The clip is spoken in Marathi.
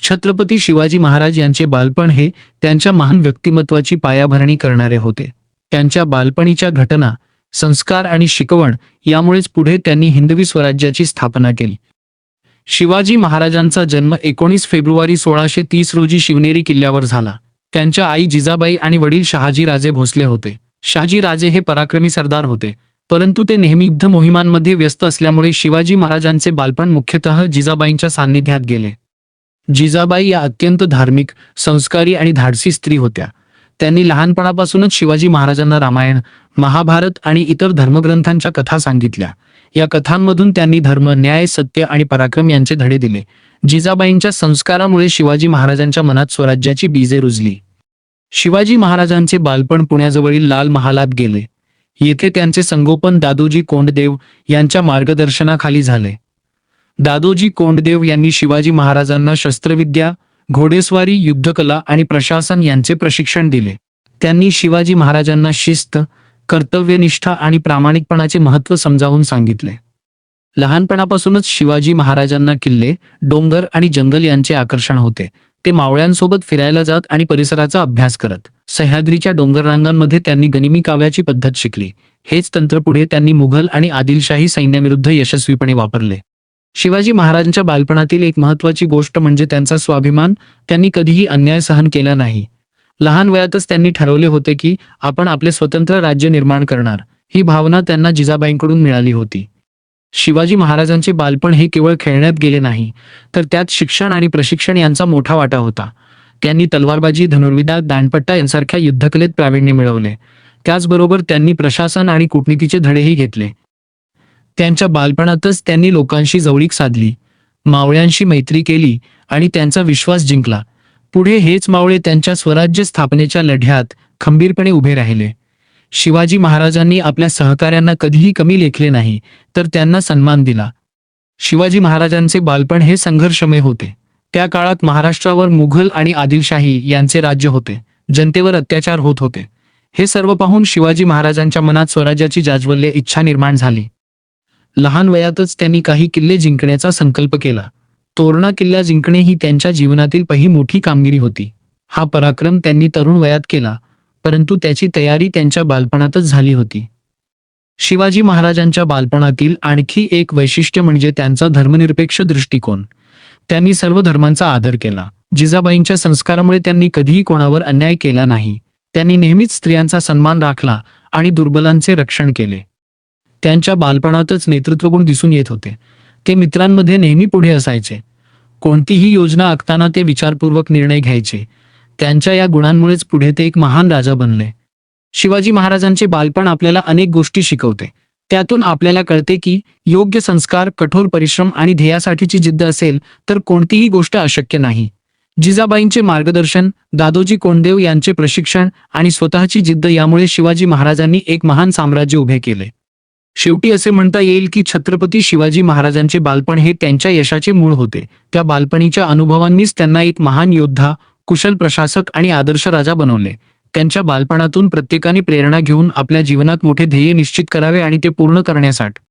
छत्रपती शिवाजी महाराज यांचे बालपण हे त्यांच्या महान व्यक्तिमत्वाची पायाभरणी करणारे होते। त्यांच्या बालपणीच्या घटना, संस्कार आणि शिकवण यामुळेच पुढे त्यांनी हिंदवी स्वराज्याची स्थापना केली। शिवाजी महाराजांचा जन्म 19 फेब्रुवारी 1630 रोजी शिवनेरी किल्ल्यावर झाला। त्यांच्या आई जिजाबाई आणि वडील शहाजी राजे भोसले होते। शहाजी राजे हे पराक्रमी सरदार होते, परंतु ते नेहमी युद्ध मोहिमांमध्ये व्यस्त असल्यामुळे शिवाजी महाराजांचे बालपण मुख्यतः जिजाबाईंच्या सान्निध्यात गेले। जिजाबाई या अत्यंत धार्मिक, संस्कारी आणि धाडसी स्त्री होत्या। त्यांनी लहानपणापासूनच शिवाजी महाराजांना रामायण, महाभारत आणि इतर धर्मग्रंथांच्या कथा सांगितल्या। या कथांमधून त्यांनी धर्म, न्याय, सत्य आणि पराक्रम यांचे धडे दिले। जिजाबाईंच्या संस्कारामुळे शिवाजी महाराजांच्या मनात स्वराज्याची बीजे रुजली। शिवाजी महाराजांचे बालपण पुण्याजवळील लाल महालात गेले। येथे त्यांचे संगोपन दादोजी कोंडदेव यांच्या मार्गदर्शनाखाली झाले। दादोजी कोंडदेव यांनी शिवाजी महाराजांना शस्त्रविद्या, घोडेस्वारी, युद्धकला आणि प्रशासन यांचे प्रशिक्षण दिले। त्यांनी शिवाजी महाराजांना शिस्त, कर्तव्यनिष्ठा आणि प्रामाणिकपणाचे महत्त्व समजावून सांगितले। लहानपणापासूनच शिवाजी महाराजांना किल्ले, डोंगर आणि जंगल यांचे आकर्षण होते। ते मावळ्यांसोबत फिरायला जात आणि परिसराचा अभ्यास करत। सह्याद्रीच्या डोंगररांगांमध्ये त्यांनी गनिमी काव्याची पद्धत शिकली। हेच तंत्र पुढे त्यांनी मुघल आणि आदिलशाही सैन्याविरुद्ध यशस्वीपणे वापरले। शिवाजी महाराजांच्या बालपणातील एक महत्त्वाची गोष्ट म्हणजे त्यांचा स्वाभिमान। त्यांनी कधीही अन्याय सहन केला नाही। लहान वयातच त्यांनी ठरवले होते की आपण आपले स्वतंत्र राज्य निर्माण करणार। ही भावना त्यांना जिजाबाईंकडून मिळाली होती। शिवाजी महाराजांचे बालपण हे केवळ खेळण्यात गेले नाही, तर त्यात शिक्षण आणि प्रशिक्षण यांचा मोठा वाटा होता। त्यांनी तलवारबाजी, धनुर्विद्या, दांडपट्टा यांसारख्या युद्धकलेत प्रावीण्य मिळवले। त्याचबरोबर त्यांनी प्रशासन आणि कूटनीतीचे धडेही घेतले। त्यांच्या बालपणातच त्यांनी लोकांशी जवळीक साधली, मावळ्यांशी मैत्री केली आणि त्यांचा विश्वास जिंकला। पुढे हेच मावळे त्यांच्या स्वराज्य स्थापनेच्या लढ्यात खंबीरपणे उभे राहिले। शिवाजी महाराजांनी आपल्या सहकाऱ्यांना कधीही कमी लेखले नाही, तर त्यांना सन्मान दिला। शिवाजी महाराजांचे बालपण हे संघर्षमय होते। त्या काळात महाराष्ट्रावर मुघल आणि आदिलशाही यांचे राज्य होते। जनतेवर अत्याचार होत होते। हे सर्व पाहून शिवाजी महाराजांच्या मनात स्वराज्याची जाज्वल्य इच्छा निर्माण झाली। लहान वयातच त्यांनी काही किल्ले जिंकण्याचा संकल्प केला। तोरणा किल्ला जिंकणे ही त्यांच्या जीवनातील पहिली मोठी कामगिरी होती। हा पराक्रम त्यांनी तरुण वयात केला, परंतु त्याची तयारी त्यांच्या बालपणातच झाली होती। शिवाजी महाराजांच्या बालपणातील आणखी एक वैशिष्ट्य म्हणजे त्यांचा धर्मनिरपेक्ष दृष्टिकोन। त्यांनी सर्व धर्मांचा आदर केला। जिजाबाईंच्या संस्कारामुळे त्यांनी कधीही कोणावर अन्याय केला नाही। त्यांनी नेहमीच स्त्रियांचा सन्मान राखला आणि दुर्बलांचे रक्षण केले। त्यांच्या बालपणातच नेतृत्वगुण दिसून येत होते। ते मित्रांमध्ये नेहमी पुढे असायचे। कोणतीही योजना आखताना ते विचारपूर्वक निर्णय घ्यायचे। त्यांच्या या गुणांमुळेच पुढे ते एक महान राजा बनले। शिवाजी महाराजांचे बालपण आपल्याला अनेक गोष्टी शिकवते। त्यातून आपल्याला कळते की योग्य संस्कार, कठोर परिश्रम आणि ध्येयासाठीची जिद्द असेल तर कोणतीही गोष्ट अशक्य नाही। जिजाबाईंचे मार्गदर्शन, दादोजी कोंडदेव यांचे प्रशिक्षण आणि स्वतःची जिद्द यामुळे शिवाजी महाराजांनी एक महान साम्राज्य उभे केले। शेवटी असे म्हणता येईल की छत्रपती शिवाजी महाराजांचे बालपण हे त्यांच्या यशाचे मूळ होते। त्या बालपणीच्या अनुभवांनीच त्यांना एक महान योद्धा, कुशल प्रशासक आणि आदर्श राजा बनवले। त्यांच्या बालपणातून प्रत्येकाने प्रेरणा घेऊन आपल्या जीवनात मोठे ध्येय निश्चित करावे आणि ते पूर्ण करण्यासाठी